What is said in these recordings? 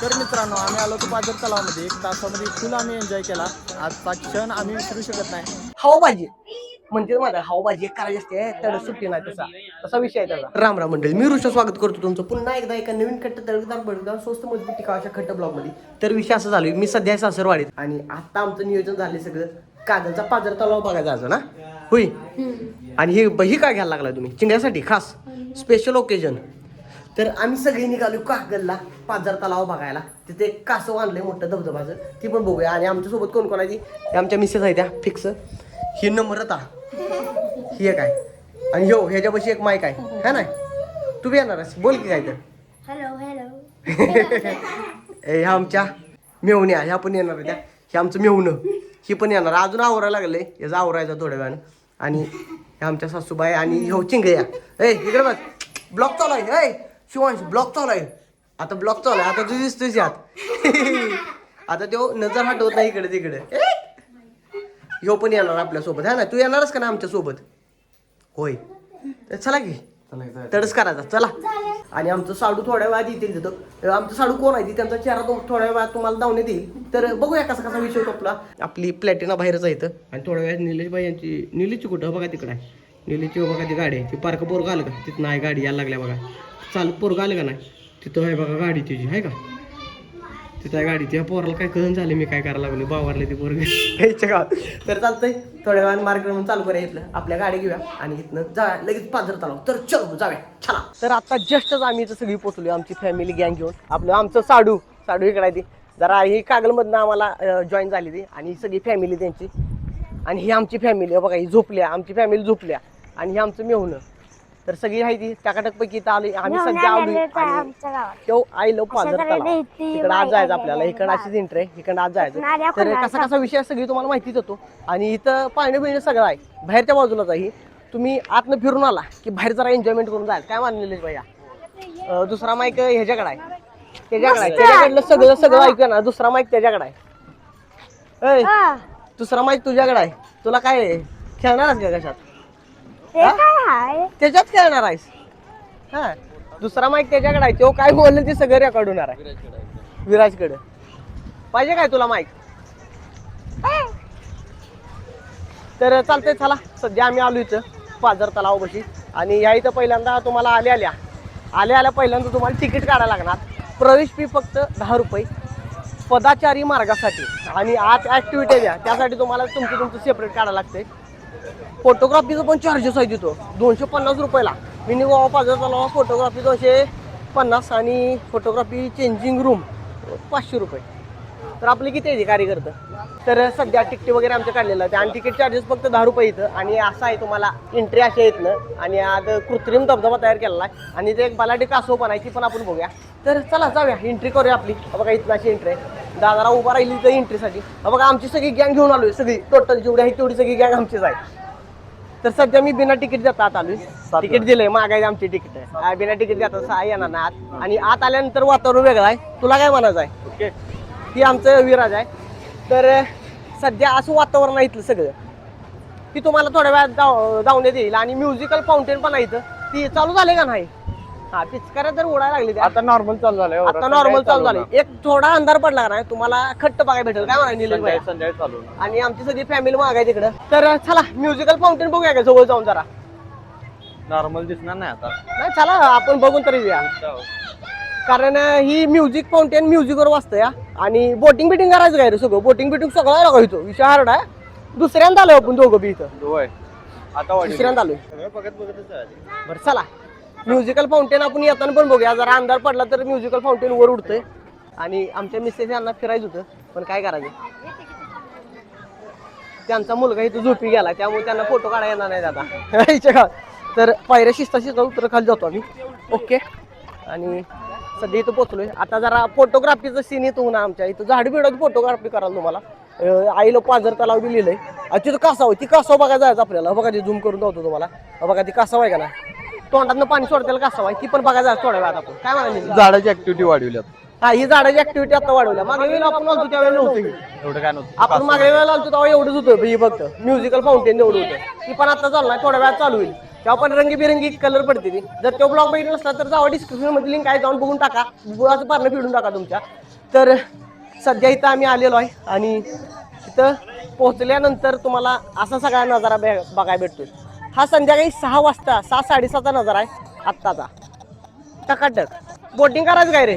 तर मित्रांनो आम्ही आलो होतो पाझर तलावामध्ये 1 तासामध्ये फुल आम्ही एन्जॉय केला. आजचा क्षण आम्ही विसरू शकत नाही. हावभाजी म्हणजे माझा हावभाजी एक करायची असते त्याला सुट्टी नाही तसा विषय आहे त्याचा. राम राम मंडळी, मी ऋषा स्वागत करतो तुमचं पुन्हा एकदा एका नवीन कट्ट तळकदार बडगाव स्वस्त मजबूत टिकावाच्या खट्ट ब्लॉग मध्ये. तर विषय असं झालोय, मी सध्या सासरवाडीत आणि आता आमचं नियोजन झाले सगळं कागलचा पाझर तलाव बघायला जायचं ना होई. आणि ही काय घ्यायला लागलाय तुम्ही चिंग्यासाठी खास स्पेशल ओकेजन. तर आम्ही सगळे निघालो कागलला पाझर तलाव बघायला. तिथे एक कासव आणलंय मोठं धबधबाचं, ती पण बघूया. आणि आमच्यासोबत कोण कोण आहे ती आमच्या मिसेस आहे त्या फिक्स. ही नम्रता ही एक आहे आणि ह्याच्यापाशी एक माईक आहे है ना. तू बी येणार बोल की काय तर. Hello hello. ह्या आमच्या मेवण्या ह्या पण येणार त्या. हे आमचं मेवणं ही पण येणार. अजून आवरायला लागलंय, याचा आवरायचं थोड्या वेळानं. आणि ह्या आमच्या सासूबाई आणि चिंगया. इकडे बघ ब्लॉक चालू आहे. शिवांश ब्लॉक चालू आहे. आता ब्लॉक चालू आहे. आता तू दिसतोस यात. आता तो नजर हटवत नाही इकडे तिकडे. ह्यो पण येणार आपल्यासोबत है ना. तू येणारच का ना आमच्या सोबत. होय चला की तडच करायचा चला. आणि आमचं साडू थोड्या वेळात येतील तिथं. आमचं साडू कोण आहे ती त्यांचा चेहरा थोड्या वेळात तुम्हाला दावण्यात येईल. तर बघूया कसा कसा विषय होतो आपला. आपली प्लॅटिना बाहेरच आहे इथं. आणि थोड्या वेळात निलेशबाई यांची निलेशची कुठं बघा तिकडे आहे. निलेशची बघा ती गाडी आहे ती पार्क पोरगा आलं का तिथं नाही गाडी यायला लागल्या बघा. चालू पोरगा आलं का नाही तिथं आहे बघा गाडी तिची आहे का तिथं आहे गाडी. त्या पोराला काय कळण झाले मी काय करायला लागलो बावारले ती पोरगे गावात. तर चालतंय थोड्या वेळानं मार्ग चालू करूया इथलं. आपल्या गाडी घेऊया आणि इथनं जा लगेच पाझर तलाव. तर चलो जाऊया चला. तर आता जस्टच आम्ही इथं सगळी पोचलो आमची फॅमिली गँग घेऊन. आमचं साडू इकडे आहे ती जरा ही कागलमधनं आम्हाला जॉईन झाली ती. आणि ही सगळी फॅमिली त्यांची. आणि ही आमची फॅमिली बघा ही झोपल्या आमची फॅमिली झोपल्या. आणि ही आमचं मेहुणं. तर सगळी आहे ती टाकाटकपैकी इथं आली. आम्ही सध्या आलो आई लो पाझर तलाव. इकडे आज जायचं आपल्याला. इकडे अशीच एंट्री आहे. इकडे आज जायचं. तर कसा कसा विषय सगळी तुम्हाला माहितीच होतो. आणि इथं पाणी बिणी सगळं आहे बाहेरच्या बाजूलाच आहे. तुम्ही आतनं फिरून आला की बाहेर जरा एन्जॉयमेंट करून जायचं. काय मानलेलं भैया. दुसरा माईक ह्याच्याकडे आहे त्याच्याकडे आहे. त्याच्याकडलं सगळं ऐकू ना. दुसरा माईक त्याच्याकडे आहे. दुसरा माईक तुझ्याकडे आहे. तुला काय खेळणारच का कशात त्याच्यात खेळणार आहेस. हा दुसरा माईक त्याच्याकडे आहे. तो काय बोललं ते सगळं रेकॉर्ड होणार आहे विराजकडे. पाहिजे काय तुला माईक. तर चालतंय चला. सध्या आम्ही आलो इथं पाझर तलावापाशी. आणि या इथं पहिल्यांदा तुम्हाला आल्या पहिल्यांदा तुम्हाला तिकीट काढायला लागणार. प्रवेश फी फक्त 10 रुपये पदाचारी मार्गासाठी. आणि आत ऍक्टिव्हिटी द्या त्यासाठी तुम्हाला तुमचं सेपरेट काढायला लागतंय. फोटोग्राफीचं पण चार्जेस आहे तिथं 250 रुपयाला. मिनी गोवा पाझर तलाव फोटोग्राफी 250 आणि फोटोग्राफी चेंजिंग रूम 500 रुपये. तर आपली किती आहे कार्यकर्ते. तर सध्या तिकीट वगैरे आमच्या काढलेलं आहे. आणि तिकीट चार्जेस फक्त 10 रुपये इथं. आणि असं आहे तुम्हाला एंट्री अशी येत ना. आणि आज कृत्रिम धबधबा तयार केलेला आहे. आणि ते एक बलाढ्य कासव पण आहे ती पण आपण बघूया. तर चला जाऊया एंट्री करूया आपली. बघा इथं अशी एंट्री आहे. दादारा उभा राहिली तर एंट्रीसाठी. बघा आमची सगळी गँग घेऊन आलोय. सगळी टोटल जेवढी आहे तेवढी सगळी गँग आमचीच आहे. तर सध्या मी बिना तिकीट जाता आत आलोय. तिकीट दिलंय मागायची आमची तिकीट आहे. बिना तिकीट जाता येणार ना आत. आणि आत आल्यानंतर वातावरण वेगळं आहे. तुला काय म्हणायचं आहे ओके ती आमचं विराज आहे. तर सध्या असं वातावरण आहे इथलं सगळं की तुम्हाला थोड्या वेळात जाऊन येईल. आणि म्युझिकल फाउंटेन पण आहे इथं. ती चालू झाले का नाही. हा पिचकाऱ्या तर उडायला लागली. आता नॉर्मल चालू झालंय. आता नॉर्मल चालू झाले. एक थोडा अंधार पडला का नाही तुम्हाला खट्ट बघायला भेटेल. काय म्हणा निलेश भाई संध्याकाळी चालू. आणि आमची सगळी फॅमिली मागाय तिकडं. तर चला म्युझिकल फाउंटेन बघूया का जवळ जाऊन जरा. नॉर्मल दिसणार नाही आता. नाही चला आपण बघून तरी येऊया. कारण ही म्युझिक फाउंटेन म्युझिकवर वाजतं या. आणि बोटिंग बिटिंग करायचं काय रे सगळं. बोटिंग सगळं आहे इथं. विषय हार्ड आहे. दुसऱ्यांदा आलोय आपण दोघं बी इथं. आता दुसऱ्यांदा आलोय बरं चला. म्युझिकल फाउंटेन आपण येताना पण बघूया. जरा अंधार पडला तर म्युझिकल फाउंटेन वर उडतंय. आणि आमच्या मिसेस यांना फिरायचं होतं पण काय करायचं त्यांचा मुलगा इथं झोपी गेला त्यामुळे त्यांना फोटो काढायला येणार नाही आता. तर पायऱ्या शिस्ता उतर खाली जातो आम्ही. ओके आणि सध्या इथं पोचलोय. आता जरा फोटोग्राफीचं सीन येतो ना आमच्या इथं. झाड बिडाची फोटोग्राफी करायला तुम्हाला. आईला पाझर तलाव बी लिहिलंय. तिथं कासाव ती कासाव बघायला जायचं आपल्याला. बघा ती झूम करून जातो तुम्हाला. बघा ती कासाव आहे का ना तोंडातनं पाणी सोडतेला कासाव आहे. ती पण बघायला जायचं थोड्या वेळात आपण. काय म्हणाले झाडाची ऍक्टिव्हिटी वाढवल्यात. हा ही झाडाची ऍक्टिव्हिटी आता वाढवल्या. मागल्या वेळेला आपण आलतो त्यावेळेला नव्हतं एवढं काय नव्हतं. आपण मागल्या वेळेला आलतो तेव्हा एवढंच होतं ही फक्त म्युझिकल फाउंटेन एवढं होतं. ती पण आता चालू नाही थोड्या वेळात चालू होईल. तेव्हा पण रंगीबिरंगी कलर पडते ती. जर तो ब्लॉग बघितला नसला तर जावा डिस्क्रिप्शन मध्ये लिंक आहे जाऊन बघून टाका. बुवाचं पारणं फिरून टाका तुमच्या. तर सध्या इथं आम्ही आलेलो आहे आणि इथं पोहोचल्यानंतर तुम्हाला असा सगळा नजारा बघायला भेटतोय. हा संध्याकाळी 6 वाजता 6-6:30चा नजारा आहे आत्ताचा. टकाटक बोटिंग करायचं काय रे?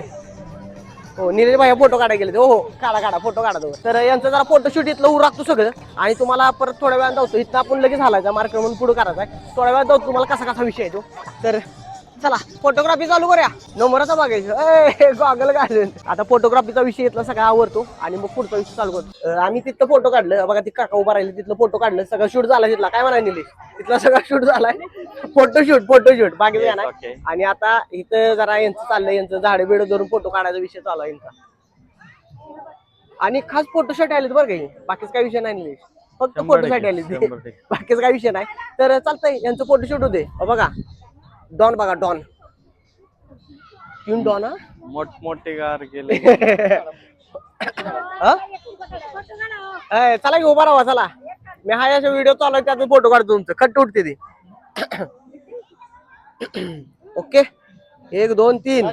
हो निलेश भाई फोटो काढायला गेले. हो काढा फोटो काढा तो. तर यांचं जरा फोटोशूट इथलं उरकतो सगळं आणि तुम्हाला परत थोड्या वेळात जाऊतो. इथं आपण लगेच हालायचा मार्क म्हणून पुढे करायचा आहे. थोड्या वेळात जाऊतो तुम्हाला कसा विषय आहे तो. तर चला फोटोग्राफी चालू करूया. नंबरचा बघायचं गॉगल घालून. आता फोटोग्राफीचा विषय इथला सगळा आवडतो आणि मग पुढचा विषय चालू करतो. आम्ही तिथं फोटो काढलं बघा. ती काका उभा राहिले तिथलं फोटो काढलं. सगळं शूट झाला तिथला. काय म्हणाय निलेश? तिथला सगळा शूट झालाय. फोटोशूट बाकी काय नाही. आणि आता इथं जरा यांचं चाललंय. यांचं झाडं बिडं धरून फोटो काढायचा विषय चालू आहे यांचा. आणि खास फोटोशॉट आले बरं काही. बाकीच काय विषय नाही निलेश. फक्त फोटोशॉट आले बाकीच काय विषय नाही. तर चालतंय यांचं फोटोशूट होते. बघा डॉन बघा डॉन डॉन हा मोठमोठे गार गेले. चला की उभा राहा. चला मी हा अशा व्हिडिओ चालू आहे त्यातून फोटो काढतो. तुमचं खट्ट उठते ती. ओके 1 2 3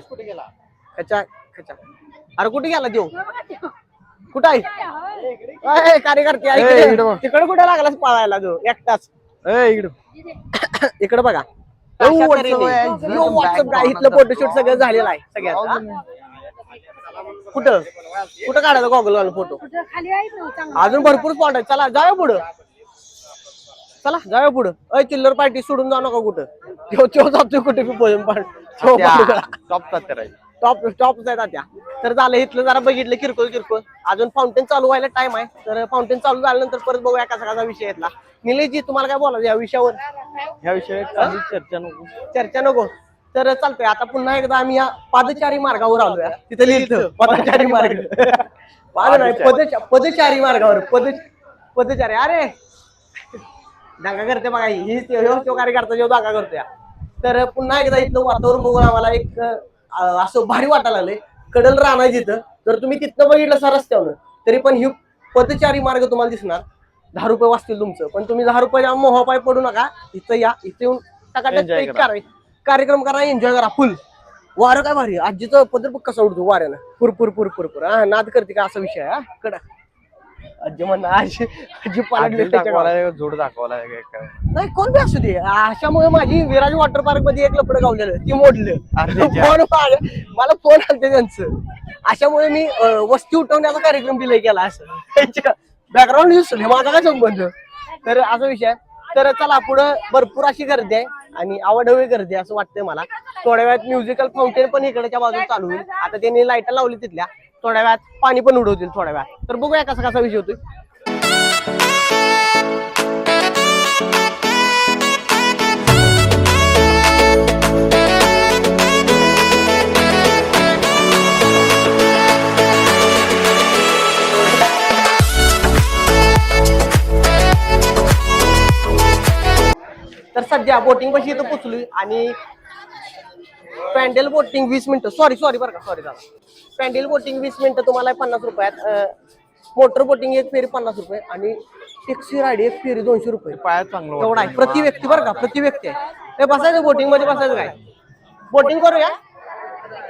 खचा खचा. अरे कुठे गेला देऊ? कुठं आहे कार्यकर्ते? तिकडे कुठे लागला पळायला जो एकटाच? इकडे बघा. इथलं फोटोशूट सगळं झालेलं आहे सगळ्यात. कुठं काढायचं गॉगल घालून फोटो? अजून भरपूर स्पॉट आहे. चला जाऊया पुढं. चला जाऊया पुढं. चिल्लर पार्टी सोडून जाऊ नका कुठं. जातोय कुठे टॉप त्या. तर झालं इथलं जरा बघितलं किरकोळ. अजून फाउंटेन चालू व्हायला टाइम आहे. तर फाउंटेन चालू झाल्यानंतर परत बघूया कसा विषय येतला. निलेशजी तुम्हाला काय बोलायचं या विषयावर? ह्या विषयावर चर्चा नको. तर चालतंय आता पुन्हा एकदा आम्ही या पादचारी मार्गावर आलोय. तिथे लिहिलं पादचारी मार्ग. पदचारी मार्गावर पदचारी. अरे दांगा करते बघा. ही कार्यकर्ता जो दांगा करतोय. तर पुन्हा एकदा इथलं वातावरण बघून आम्हाला एक असं भारी वाटायला लागलंय. कडल राहणार तिथं. तर तुम्ही तिथनं बघितलं सर रस्त्यावर तरी पण ही पदचारी मार्ग तुम्हाला दिसणार. 10 रुपये वाचतील तुमचं. पण तुम्ही 10 रुपये मोहापाय पडू नका. इथं या. इथे येऊन टाकाटाक कार्यक्रम करा. एन्जॉय करा फुल. वारं काय भारी. आजीचं पदर बघ कसा उडतो वाऱ्यानं. पुरपुर हा नाद करते का असा विषय आहे. कडा आजी म्हणा आजी पालटली जोड दाखवला नाही कोण बी असू दे. अशामुळे माझी विराज वॉटर पार्क मध्ये एक लपड गावलेलं ती मोडलं. मला फोन आलते त्यांचं. अशामुळे मी वस्ती उठवण्याचा कार्यक्रम दिलाय केला. असं बॅकग्राऊंड यूज माझा काय संबंध. तर असा विषय. तर चला पुढं भरपूर अशी गर्दी आहे आणि आवडहवी गर्दी असं वाटतंय मला. थोड्या वेळात म्युझिकल फाउंटेन पण इकडच्या बाजूला चालू होईल. आता त्यांनी लाईट लावली तिथल्या. थोड्या वेळात पाणी पण उडवतील थोड्या वेळात. तर बघूया कसा विषय होतोय. तर सध्या बोटिंग पाशी इथं पोचलोय आणि पॅन्डेल बोटिंग 20 मिनिटं. सॉरी बरं का सॉरी झालं. पॅन्डेल बोटिंग 20 मिनिटं तुम्हाला 50 रुपयात. मोटर बोटिंग एक फेरी 50 रुपये आणि टॅक्सी राईड एक फेरी 200 रुपये. पायात चांगलं एवढा आहे प्रति व्यक्ती बरं का. प्रति व्यक्ती आहे. बसायचं बोटिंग मध्ये बसायचं काय. बोटिंग करूया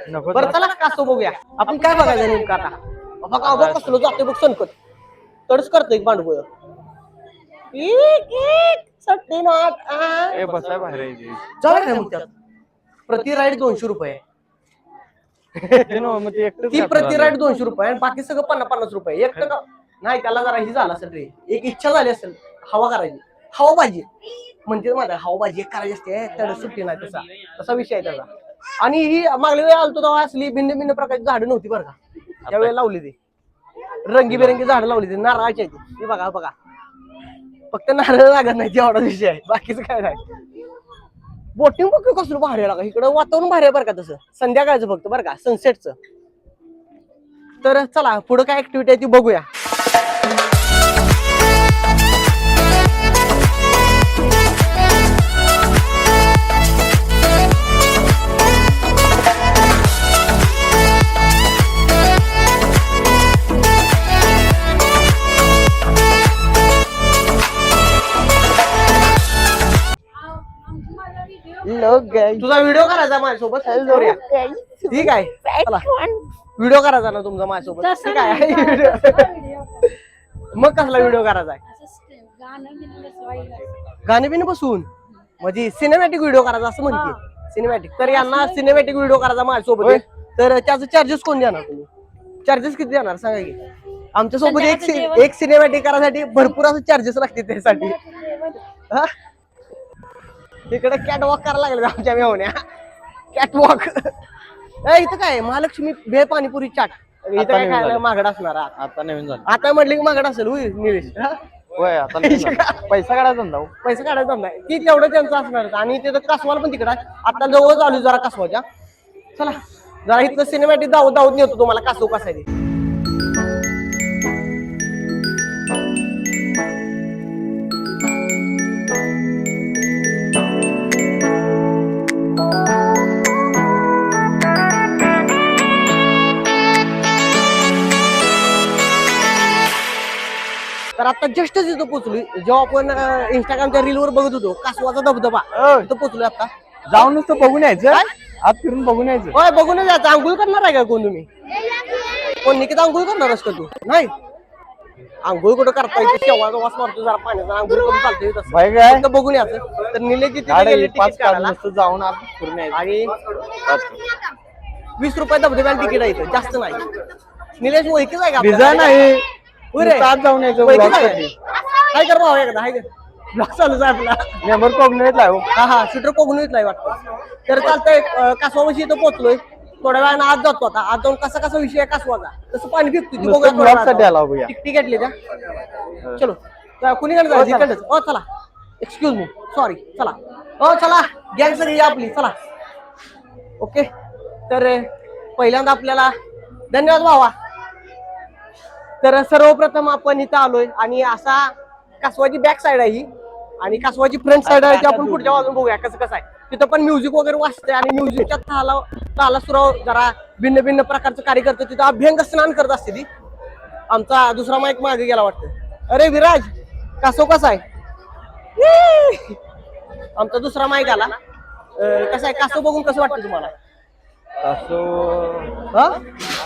बरं. चला कसं बघूया आपण काय बघायचं नेमकं आता. बघा कसलो जातोय बघ सनकत. तडच करतोय पांडव. बसाय बाहेर जाऊया प्रति राईड 200 रुपये. ती प्रति राईड 200 रुपये आणि बाकी सगळं 50-50 रुपये. एक तर नाही त्याला जरा ही झाला असेल रे. एक इच्छा झाली असेल हवा करायची. हवा भाजी म्हणते माझा हवा भाजी एक करायची असते. त्याला सुट्टी नाही तसा विषय आहे त्याचा. आणि ही मागल्या वेळी आलतो तेव्हा असली भिन्न प्रकारची झाडं नव्हती बरं का. त्यावेळेला लावली ती रंगीबेरंगी झाडं लावली ती. नारळाची आहे ती. बघा फक्त नारळ लागत नाही एवढा विषय आहे. बाकीचं काय नाही. बोटिंग बघ कसं भारी लागा. इकडं वातावरण भारी आहे बरं का. तसं संध्याकाळचं फक्त बरं का सनसेटचं. तर चला पुढं काय ऍक्टिव्हिटी आहे ती बघूया. तुझा व्हिडिओ करायचा माझ्यासोबत. ठीक आहे चला व्हिडिओ करायचा ना तुमचा माझ्यासोबत तसं काय नाही, आहे व्हिडिओ? मग कसला व्हिडिओ करायचा आहे गाणे बिने बसून म्हणजे सिनेमॅटिक व्हिडिओ करायचा असं म्हणते सिनेमॅटिक तर यांना सिनेमॅटिक व्हिडिओ करायचा माझ्यासोबत आहे. तर त्याचं चार्जेस कोण देणार तुम्ही चार्जेस किती देणार सांगा की आमच्या सोबत एक सिनेमॅटिक करायसाठी भरपूर असं चार्जेस लागते त्यासाठी हा? तिकडे कॅटवॉक करायला लागले आमच्या मेवण्या कॅटवॉक इथं काय महालक्ष्मी भेळ पाणीपुरी चाट इथं काय नवीन खायला झालं. महागड असणार आता नवीन झालं आता म्हटलं की महागड असेल होय निलेश हा? होय आता नवीन झालं. पैसा काढायचा धंदा हो. पैसे काढायचा नाही ती तेवढं त्यांचं असणार आणि तिथं कासवाला पण तिकडं आहे. आता जवळ चालू जरा कासवाच्या चला जरा इथलं सिनेमॅटिक दावत दावत नेतो तुम्हाला कासव कसायची तर आता जस्ट तिथं पोहोचलोय जेव्हा आपण इंस्टाग्रामच्या रील वर बघत होतो कासवाचा धबधबा तिथं पोहोचलोय आता जाऊन नुसतं बघून यायचं आत फिरून बघून यायचं होय बघून जायचं आंघोळ करणार आहे का कोण तुम्ही कोण निकिता आंघोळ करणारच का तू नाही आंघोळ कुठं करता येते शेवाळचा वास मारतो जरा पाण्याचा आंघोळ करून चालतंय तसं बाय काय फक्त बघून यायचं तर निलेश गाडी तिकीट 5 काढायला नुसतं जाऊन आत फिरून यायचं आणि 20 रुपये धबधब्याला तिकीट आहे इथं, जास्त नाही निलेश ओळखीच आहे का आपल्याला? डिझाईन आहे होय रे. नुसतं आत जाऊन यायचं ओळखीच vlog आहे. साठी. काय कर भाऊ एकदा हाय ब्लॉग चालूच आहे आपला मेंबर कोकणातला आहे हो. हा शूटर कोकण येतलाय वाटतं तर चालतंय कासवाशी इथं पोहोचलोय थोड्या वेळानं आज जातो आता आज जाऊन कसा कसा विषय आहे कासवाचा तसं पाणी पिकतो ती नुसतं vlog साठी आला हो भैया. तिकटी घेतली का चलो कुणीकडे जायचं इकडंच हो चला एक्सक्यूज मी सॉरी चला हो चला गँग सगळी आपली चला ओके तर पहिल्यांदा आपल्याला धन्यवाद भावा तर सर्वप्रथम आपण इथं आलोय आणि असा कासवाची बॅक साइड आहे ही आणि कासवाची फ्रंट साइड आहे ती आपण पुढच्या बाजून बघूया कसं कसं आहे तिथं पण म्युझिक वगैरे वाजतंय आणि म्युझिकच्या ताला सुराव जरा भिन्न भिन्न प्रकारचं कार्य करतो तिथं अभ्यंग स्नान करत असते ती आमचा दुसरा माईक मागे गेला वाटतं अरे विराज कासव कसा आहे आमचा दुसरा माईक आला कसा आहे कासव बघून कसं वाटतं तुम्हाला कासव हा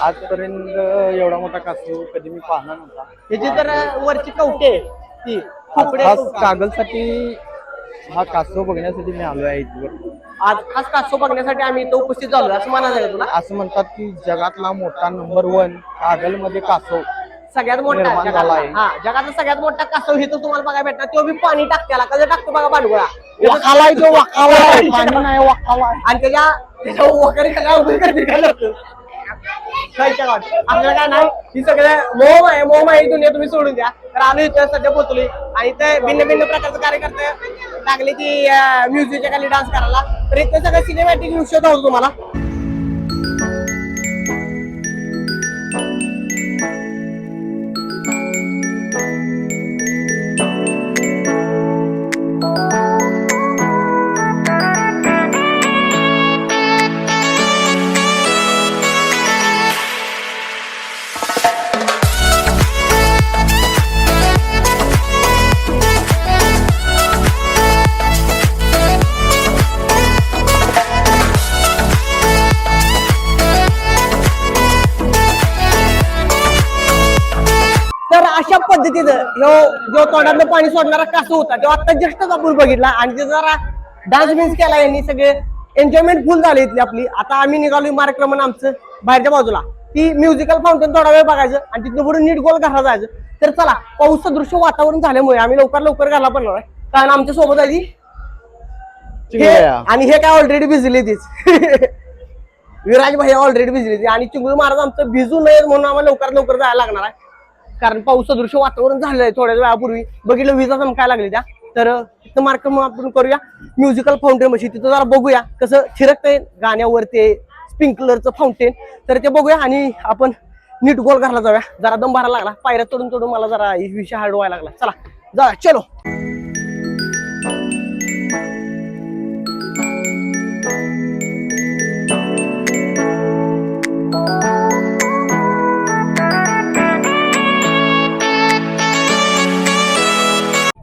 आजपर्यंत एवढा मोठा कासव कधी मी पाहणार नव्हता त्याची तर वरची कवटे आहे ती खोपडे खास कागलसाठी हा कासव बघण्यासाठी मी आलो आहे इथवर आज खास कासव बघण्यासाठी आम्ही इथं उपस्थित झालो असं म्हणायचं आहे तुला असं म्हणतात की जगातला मोठा नंबर 1 कागलमध्ये कासव सगळ्यात मोठा निर्माण जगातला. झाला आहे. हा जगातला सगळ्यात मोठा कासव हे तर तुम्हाला बघायला भेटणार तो बी पाणी टाकत्याला कसं टाकतो बघा पाणगोळा वाकालाय तो वाकालाय पाणी नाही वाकालाय आणि त्याच्या वगैरे आपल्याला काय नाही ही सगळं मोह आहे दुनिया तुम्ही सोडून द्या तर आम्ही इथं सध्या पोहोचलोय आणि इथं भिन्न भिन्न प्रकारचं कार्यकर्ते लागले की म्युझिकच्या खाली डान्स करायला तर इथं सगळं सिनेमॅटिक विषय होतो तुम्हाला तर अशा पद्धतीनं जो तोंडातलं पाणी सोडणारा कासव होता तो आता जस्टच आपण बघितला आणि ते जरा डान्स बिन्स केला यांनी सगळे एन्जॉयमेंट फुल झाली इथली आपली आता आम्ही निघालोय मार्गक्रमण आमचं बाहेरच्या बाजूला ती म्युझिकल फाउंटेन थोडा वेळ बघायचं आणि तिथून पुढे नीट गोल घरला जायचं तर चला पाऊस सदृश्य वातावरण झाल्यामुळे आम्ही लवकर घरला पडलो आहे कारण आमच्या सोबत आली आणि हे काय ऑलरेडी भिजले तीच विराज भाई ऑलरेडी भिजले आणि चिंगळू महाराज आमचं भिजू नये म्हणून आम्हाला लवकर जायला लागणार आहे कारण पाऊस सदृश्य वातावरण झालेलं आहे थोड्या वेळापूर्वी बघितलं विजा चमकायला लागली त्या तर तिथं मार्क आपण करूया म्युझिकल फाउंटेन मशी तिथं जरा बघूया कसं थिरकतंय गाण्यावरती स्प्रिंकलरचं फाउंटेन तर ते बघूया आणि आपण नीट गोल घरला जाऊया जरा दम भरायला लागला पायऱ्या चढून मला जरा विषय हार्ड व्हायला लागला चला जा चलो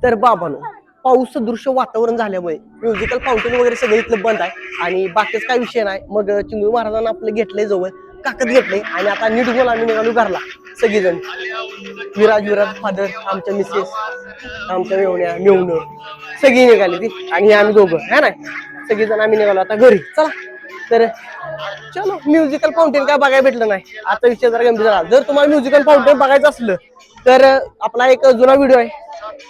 तर बाबांनो पाऊस सदृश्य वातावरण झाल्यामुळे म्युझिकल फाउंटेन वगैरे सगळं इथलं बंद आहे आणि बाकीच काय विषय नाही मग चिंगळू महाराजांना आपलं घेतलंय जवळ काकत घेतले आणि आता नीट बोल आम्ही निघालो घरला सगळेजण. विराज फादर, आमच्या मिसेस, आमच्या मेवणं सगळी निघाली ती आणि आम्ही दोघं है ना, सगळेजण आम्ही निघालो आता घरी. चला तर चलो, म्युझिकल फाउंटेन काय बघायला भेटलं नाही. आता विषय जरा गंभीर झाला. जर तुम्हाला म्युझिकल फाउंटेन बघायचं असलं तर आपला एक जुना व्हिडिओ आहे,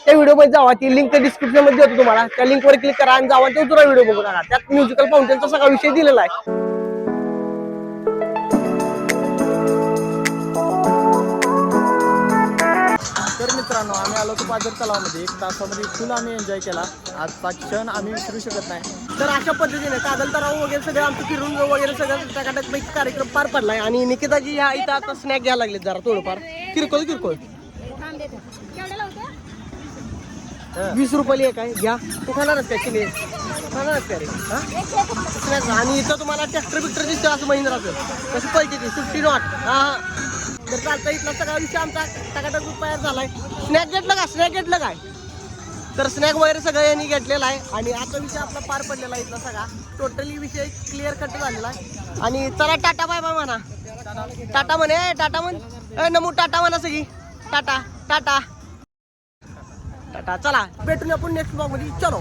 त्या व्हिडिओ मध्ये जावा. ती लिंक डिस्क्रिप्शन मध्ये देतो तुम्हाला. त्या लिंक वर क्लिक करा आणि जावा, तो जुना व्हिडिओ बघू नका. त्यात म्युझिकल फाउंटेनचा सगळा विषय दिलेला आहे. तर मित्रांनो, आम्ही आलो होतो पाझर तलावामध्ये. 1 तासामध्ये फुल आम्ही एन्जॉय केला. आजचा क्षण आम्ही विसरू शकत नाही. तर अशा पद्धतीने कागल तलाव वगैरे सगळं आमचं फिरून वगैरे सगळं टकाटक कार्यक्रम पार पडलाय. आणि निकिताजी ह्या इथं आता स्नॅक घ्यायला लागले जरा थोडंफार किरकोळ 20 रुपये एक आहे. घ्या, तू खाणारच काय चिंगे? खाणारच काय रे? हा स्नॅक. आणि इथं तुम्हाला ट्रॅक्टर बिक्टर दिसतं असं महिंद्राचं, कसं पैकी 50 नॉट. हा तर चालतं. इथला सगळा विषय आमचा टकाटक तयार झालाय. स्नॅक घेतलं का? स्नॅक घेतलं काय? तर स्नॅक वगैरे सगळं यांनी घेतलेला आहे. आणि आता विषय आपला पार पडलेला आहे. इथला सगळा टोटली विषय क्लिअर कट झालेला आहे. आणि चला टाटा बाय बाय म्हणा. टाटा म्हणे, टाटा म्हण, नमो टाटा म्हणा सगळी. टाटा टाटा टाटा. चला भेटून आपण नेक्स्ट ब्लॉग मध्ये. चलो.